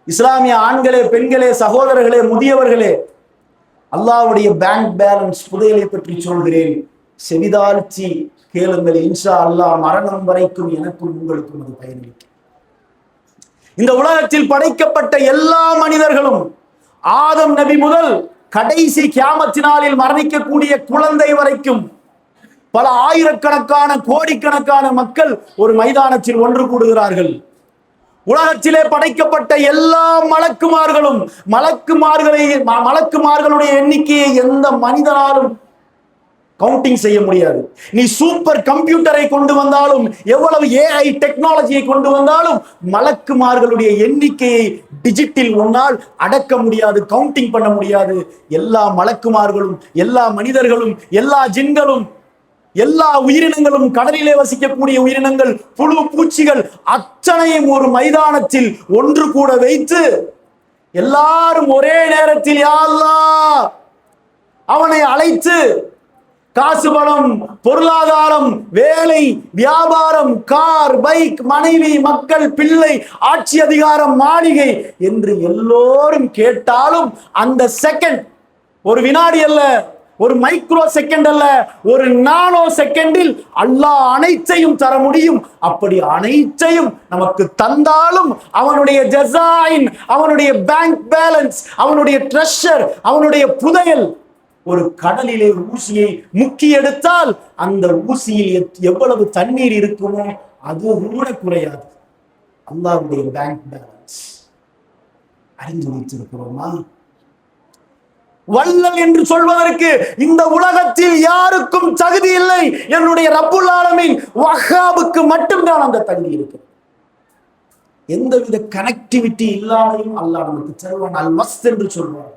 இஸ்லாமிய ஆண்களே, பெண்களே, சகோதரர்களே, முதியவர்களே, அல்லாஹ்வுடைய பேங்க் பேலன்ஸ் புதையலை பற்றி சொல்கிறேன். செவிதாழ்ச்சி கேளுங்கள், இன்ஷா அல்லாஹ் மரணம் வரைக்கும் எனக்கும் உங்களுக்கும் அது பயனளிக்கும். இந்த உலகத்தில் படைக்கப்பட்ட எல்லா மனிதர்களும் ஆதம் நபி முதல் கடைசி கியாமத் நாளில் மரணிக்கக்கூடிய குழந்தை வரைக்கும் பல ஆயிரக்கணக்கான கோடிக்கணக்கான மக்கள் ஒரு மைதானத்தில் ஒன்று கூடுகிறார்கள். உலகத்திலே படைக்கப்பட்ட எல்லா மலக்குமார்களுடைய எண்ணிக்கையை எந்த மனிதனாலும் கவுண்டிங் செய்ய முடியாது. நீ சூப்பர் கம்ப்யூட்டரை கொண்டு வந்தாலும், எவ்வளவு ஏஐ டெக்னாலஜியை கொண்டு வந்தாலும், மலக்குமார்களுடைய எண்ணிக்கையை டிஜிட்டில் உன்னால் அடக்க முடியாது, கவுண்டிங் பண்ண முடியாது. எல்லா மலக்குமார்களும், எல்லா மனிதர்களும், எல்லா ஜின்களும், எல்லா உயிரினங்களும், கடலிலே வசிக்கக்கூடிய உயிரினங்கள், புழு பூச்சிகள் அத்தனையும் ஒரு மைதானத்தில் ஒன்று கூட வைத்து எல்லாரும் ஒரே நேரத்தில் யா அல்லாஹ் அவனை அழைத்து காசு, பணம், பொருளாதாரம், வேலை, வியாபாரம், கார், பைக், மனைவி, மக்கள், பிள்ளை, ஆட்சி அதிகாரம், மாளிகை என்று எல்லோரும் கேட்டாலும் அந்த செகண்ட், ஒரு வினாடி அல்ல, ஒரு மைக்ரோ செகண்ட் அல்ல, ஒரு நானோ செகண்டில் அல்லாஹ் அனைத்தையும் தர முடியும். அப்படி அனைத்தையும் நமக்கு தந்தாலும் அவனுடைய ஜஸாயின், அவனுடைய பேங்க் பேலன்ஸ், அவனுடைய ட்ரெஷர், அவனுடைய புதையல், ஒரு கடலிலே ஊசியை முக்கி எடுத்தால் அந்த ஊசியில் எவ்வளவு தண்ணீர் இருக்குமோ அது கூட குறையாது. அல்லாஹ்வுடைய பேங்க் பேலன்ஸ் அறிந்து வைத்திருக்கிறோமா? வள்ளல் என்று சொல்வதற்கு இந்த உலகத்தில் யாருக்கும் தகுதி இல்லை. என்னுடைய ரப்புல் ஆலமீன் வஹ்ஹாபுக்கு மட்டும்தான் அந்த தகுதி இருக்கு. எந்தவித கனெக்டிவிட்டி இல்லாமையும் அல்லாஹ் நமக்கு தருவான். அல் வஸ் என்று சொல்வார்.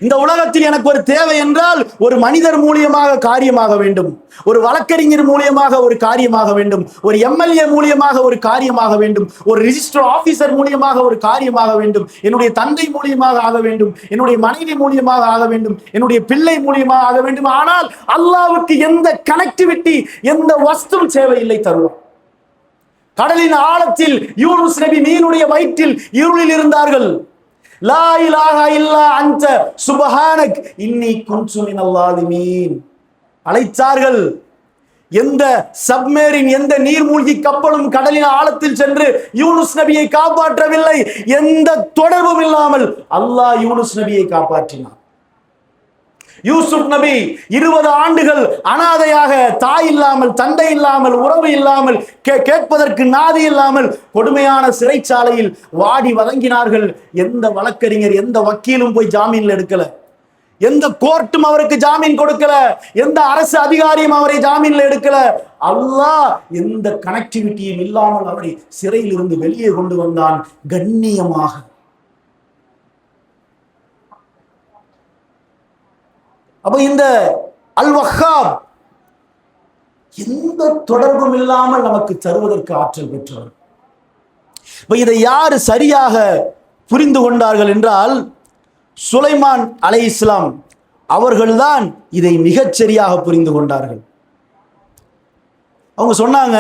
இந்த உலகத்தில் எனக்கு ஒரு தேவை என்றால் ஒரு மனிதர் மூலியமாக காரியமாக வேண்டும், ஒரு வழக்கறிஞர் மூலியமாக ஒரு காரியமாக வேண்டும், ஒரு எம்எல்ஏ மூலியமாக ஒரு காரியமாக வேண்டும், ஒரு ரிஜிஸ்டர் ஆபீசர் மூலியமாக ஒரு காரியமாக வேண்டும், என்னுடைய தந்தை மூலியமாக ஆக வேண்டும், என்னுடைய மனைவி மூலியமாக ஆக வேண்டும், என்னுடைய பிள்ளை மூலியமாக ஆக வேண்டும். ஆனால் அல்லாஹ்வுக்கு எந்த கனெக்டிவிட்டி, எந்த வஸ்தும் தேவையில்லை, தருவான். கடலின் ஆழத்தில் யூனுஸ் நபி மீனுடைய வயிற்றில் இருளில் இருந்தார்கள். லா இலாஹா இல்லா அன்த சுப்ஹானக் இன்னி குன்து மினல் ஸாலிமீன் அழைத்தார்கள். எந்த சப்மேரின், எந்த நீர்மூழ்கி கப்பலும் கடலின் ஆழத்தில் சென்று யூனுஸ் நபியை காப்பாற்றவில்லை. எந்த தொடர்பும் இல்லாமல் அல்லாஹ் யூனுஸ் நபியை காப்பாற்றினார். யூசுப் நபி 20 ஆண்டுகள் அனாதையாக, தாய் இல்லாமல், தந்தை இல்லாமல், உறவு இல்லாமல், கேட்பதற்கு நாதி இல்லாமல் கொடுமையான சிறைச்சாலையில் வாடி வதங்கினார்கள். எந்த வழக்கறிஞர், எந்த வக்கீலும் போய் ஜாமீன்ல எடுக்கல. எந்த கோர்ட்டும் அவருக்கு ஜாமீன் கொடுக்கல. எந்த அரசு அதிகாரியும் அவரை ஜாமீன்ல எடுக்கல. அல்லாஹ் எந்த கனெக்டிவிட்டியும் இல்லாமல் அவரை சிறையில் இருந்து வெளியே கொண்டு வந்தான் கண்ணியமாக. அப்ப இந்த அல் வஹ்ஹாப் எந்த தொடர்பும் இல்லாமல் நமக்கு தருவதற்கு ஆற்றல் பெற்றவர். இப்ப இதை யாரு சரியாக புரிந்து கொண்டார்கள் என்றால் சுலைமான் அலைஹிஸ்ஸலாம் அவர்கள்தான் இதை மிகச் சரியாக புரிந்து கொண்டார்கள். அவங்க சொன்னாங்க,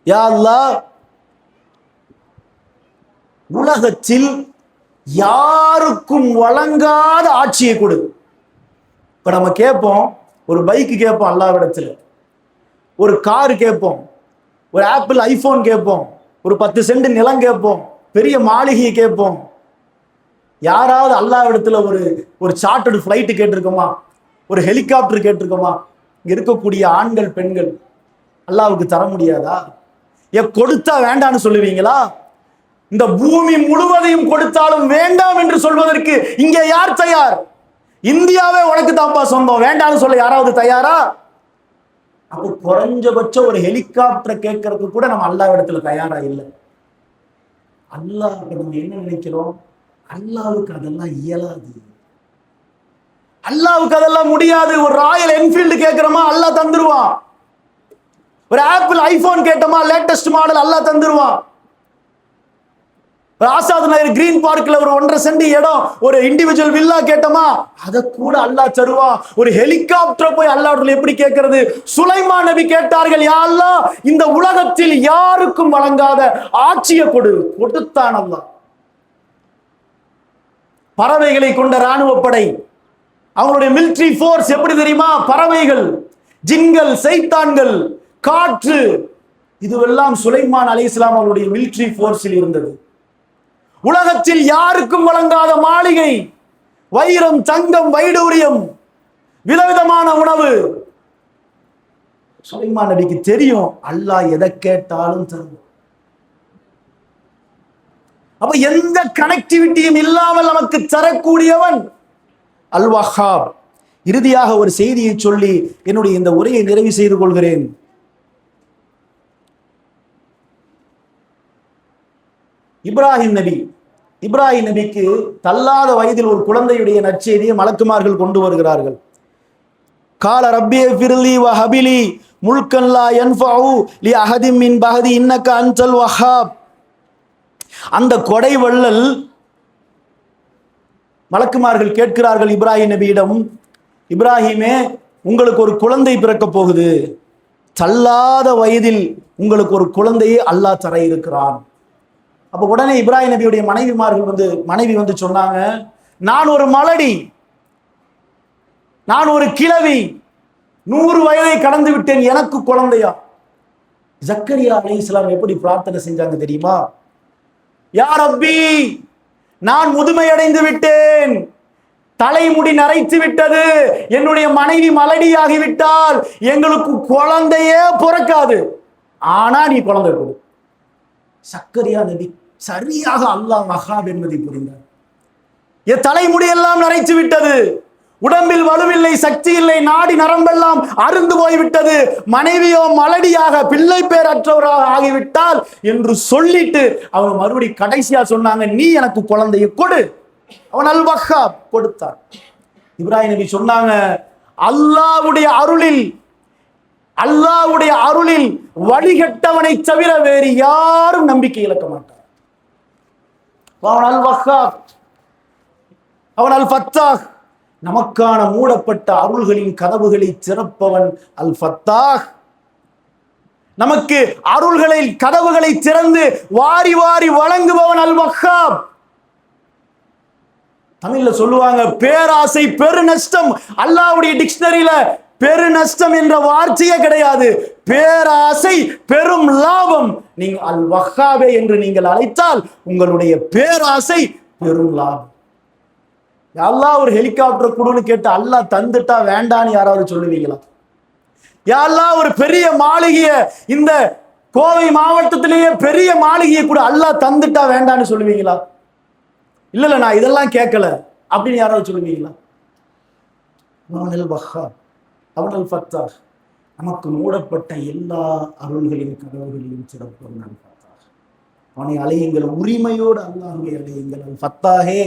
யா அல்லாஹ், உலகத்தில் யாருக்கும் வழங்காத ஆட்சியை கொடு. இப்ப நம்ம கேட்போம், ஒரு பைக்கு கேட்போம் அல்லாஹ்விடத்துல, ஒரு கார் கேட்போம், ஒரு ஆப்பிள் ஐபோன் கேட்போம், ஒரு 10 சென்ட் நிலம் கேட்போம், பெரிய மாளிகையை கேட்போம். யாராவது அல்லாஹ்விடத்துல ஒரு சார்ட்டர்டு ஃபிளைட் கேட்டிருக்கோமா? ஒரு ஹெலிகாப்டர் கேட்டிருக்கோமா? இங்க இருக்கக்கூடிய ஆண்கள் பெண்கள் அல்லாஹ்வுக்கு தர முடியாதா? கொடுத்தா வேண்டான்னு சொல்லுவீங்களா? இந்த பூமி முழுவதையும் கொடுத்தாலும் வேண்டாம் என்று சொல்வதற்கு இங்கே யார் தயார்? இந்தியாவே உனக்கு தான்ப்பா சொந்தம், வேண்டாம்னு சொல்ல யாராவது தயாரா? அப்போ குறைஞ்சபட்சம் ஒரு ஹெலிகாப்டரை கேட்கறதுக்கு கூட நம்ம அல்லாஹ்விடத்துல தயாரா இல்லை. அல்லாஹ் நம்ம என்ன நினைக்கிறோம்? அல்லாஹ்வுக்கு அதெல்லாம் இயலாது, அல்லாஹ்வுக்கு அதெல்லாம் முடியாது. ஒரு ராயல் என்ஃபீல்டு கேட்கிறோமா, அல்லாஹ் தந்துருவான். ஒரு ஆப்பிள் ஐபோன் கேட்டோமா, லேட்டஸ்ட் மாடல், அல்லாஹ் தந்துருவான். ஆசாத் நகர் கிரீன் பார்க்ல ஒரு 1.5 சென்ட் இடம், ஒரு இண்டிவிஜுவல் வில்லா கேட்டோமா, அதை கூட அல்லாஹ் தருவான். ஒரு ஹெலிகாப்டர் போய் அல்லாஹ்வுல எப்படி கேட்கிறது? சுலைமான் நபி கேட்டார்கள், யா அல்லாஹ், இந்த உலகத்தில் யாருக்கும் வழங்காத ஆட்சியை கொடு. கொடுத்தான் அல்லாஹ். பறவைகளை கொண்ட ராணுவ படை, அவங்களுடைய மிலிட்டரி போர்ஸ் எப்படி தெரியுமா? பறவைகள், ஜின்கள், சைத்தான்கள், காற்று, இதுவெல்லாம் சுலைமான் அலைஹிஸ்ஸலாம் அவருடைய மிலிட்டரி போர்ஸில் இருந்தது. உலகத்தில் யாருக்கும் வழங்காத மாளிகை, வைரம், தங்கம், வைடூரியம், விதவிதமான உணவு. சுலைமான் நபிக்கு தெரியும் அல்லாஹ் எதை கேட்டாலும் தரும். அப்ப எந்த கனெக்டிவிட்டியும் இல்லாமல் நமக்கு தரக்கூடியவன் அல் வஹ்ஹாப். இறுதியாக ஒரு செய்தியை சொல்லி என்னுடைய இந்த உரையை நிறைவு செய்து கொள்கிறேன். இப்ராஹிம் நபிக்கு தள்ளாத வயதில் ஒரு குழந்தையுடைய நற்செய்தியை மலக்குமார்கள் கொண்டு வருகிறார்கள். கால ரப்பியே ஃபிர்லி வ ஹபிலி முல்கன் லா யன்ஃபஉ லி அஹதின் மின் பஹதி இன்னக அன்தல் வஹ்ஹாப். அந்த கொடை வள்ளல் மலக்குமார்கள் கேட்கிறார்கள் இப்ராஹிம் நபியிடம், இப்ராஹிமே, உங்களுக்கு ஒரு குழந்தை பிறக்க போகுது, தள்ளாத வயதில் உங்களுக்கு ஒரு குழந்தையை அல்லாஹ் தர இருக்கிறான். அப்ப உடனே இப்ராஹிம் நபியுடைய மனைவி வந்து சொன்னாங்க, நான் ஒரு மலடி, நான் ஒரு கிழவி, 100 வயதை கடந்து விட்டேன், எனக்கு குழந்தையா? ஜக்கரியா அலைஹிஸ்ஸலாம் எப்படி பிரார்த்தனை செஞ்சாங்க தெரியுமா? யா ரப்பி, நான் முதுமையடைந்து விட்டேன், தலைமுடி நரைத்து விட்டது, என்னுடைய மனைவி மலடியாகி விட்டால் எங்களுக்கு குழந்தையே பிறக்காது, ஆனா நீ குழந்தை கொடு. சக்கரியா நபி சரியாக அல்லாஹ் வஹ்ஹாப் என்பதை புரிந்தார். என் தலைமுடியெல்லாம் நரைத்து விட்டது, உடம்பில் வலுவில்லை, சக்தி இல்லை, நாடி நரம்பெல்லாம் அருந்து போய்விட்டது, மனைவியோ மலடியாக பிள்ளை பேரற்றவராக ஆகிவிட்டால் என்று சொல்லிட்டு அவங்க மறுபடி கடைசியா சொன்னாங்க, நீ எனக்கு குழந்தையை கொடு. அவன் அல் வஹ்ஹாப் கொடுத்தார். இப்ராஹிம் நபி சொன்னாங்க, அல்லாஹ்வுடைய அருளில் வழிகட்டவனை தவிர வேறு யாரும் நம்பிக்கை இழக்க மாட்டார். அவன் அல் வஹ்ஹாப், அவன் அல் ஃபத்தாஹ், நமக்கான மூடப்பட்ட அருள்களின் கதவுகளை திறப்பவன் அல் ஃபத்தாஹ். நமக்கு அருள்களை கதவுகளை திறந்து வாரி வாரி வழங்குபவன் அல் வஹ்ஹாப். தமிழ்ல சொல்லுவாங்க, பேராசை பெரு நஷ்டம். அல்லாஹ்வுடைய டிக்ஷனரியில பெரு நஷ்டம் என்ற வார்த்தையே கிடையாது. பேராசை பெரும் லாபம். நீங்க அல் வஹ்ஹாபே என்று நீங்கள் அழைத்தால் உங்களுடைய பேராசை பெரும் லாபம். அல்லாஹ் ஒரு ஹெலிகாப்டர் கொடுன்னு கேட்டு அல்லாஹ் தந்துட்டா வேண்டான்னு யாராவது சொல்லுவீங்களா? அல்லாஹ் ஒரு பெரிய மாளிகையை, இந்த கோவை மாவட்டத்திலேயே பெரிய மாளிகையை கூட அல்லாஹ் தந்துட்டா வேண்டான்னு சொல்லுவீங்களா? இல்ல நான் இதெல்லாம் கேட்கல அப்படின்னு யாராவது சொல்லுவீங்களா? அவனல் வஹ்ஹாப், அவனல் ஃபத்தாஹ், நமக்கு மூடப்பட்ட எல்லா அருள்களின் கதவுகளையும் திறப்பவன் ஃபத்தாஹ். அவனை அலையுங்கள், உரிமையோடு அல்லாஹ்வை அலையுங்கள். அல் ஃபத்தாஹே,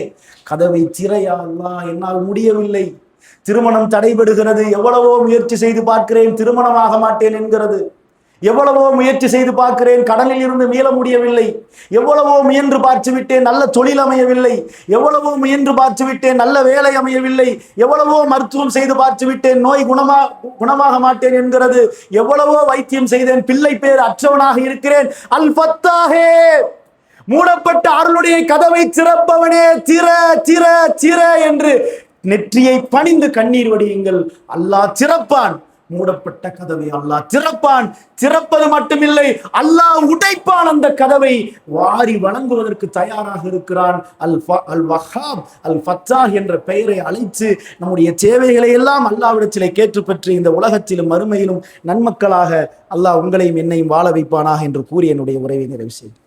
கதவை திறயா அல்லாஹ், என்னால் முடியவில்லை, திருமணம் தடைபடுகிறது, எவ்வளவோ முயற்சி செய்து பார்க்கிறேன், திருமணமாக மாட்டேன் என்கிறது. எவ்வளவோ முயற்சி செய்து பார்க்கிறேன், கடலில் இருந்து மீள முடியவில்லை. எவ்வளவோ முயன்று பார்த்து விட்டேன், நல்ல தொழில் அமையவில்லை. எவ்வளவோ முயன்று பார்த்து விட்டேன், நல்ல வேலை அமையவில்லை. எவ்வளவோ மருத்துவம் செய்து பார்த்து விட்டேன், நோய் குணமாக மாட்டேன் என்கிறது. எவ்வளவோ வைத்தியம் செய்தேன், பிள்ளை பேர் அற்றவனாக இருக்கிறேன். அல் ஃபத்தாஹே, மூடப்பட்ட அருளுடைய கதவை திறப்பவனே, திற திற திற என்று நெற்றியை பணிந்து கண்ணீர் வடியுங்கள். அல்லாஹ் திறப்பான். மூடப்பட்ட கதவை அல்லாஹ் திறப்பான். திறப்பது மட்டுமில்லை, அல்லாஹ் உடைப்பான். அந்த கதவை வாரி வழங்குவதற்கு தயாராக இருக்கிறான். அல் வஹ்ஹாப், அல் ஃபத்தாஹ் என்ற பெயரை அழைத்து நம்முடைய தேவைகளை எல்லாம் அல்லாஹ்விடத்திலே கேட்டு பெற்று இந்த உலகத்திலும் மறுமையிலும் நன்மக்களாக அல்லாஹ் உங்களையும் என்னையும் வாழ வைப்பானாக என்று கூறி என்னுடைய உரையை நிறைவு செய்தேன்.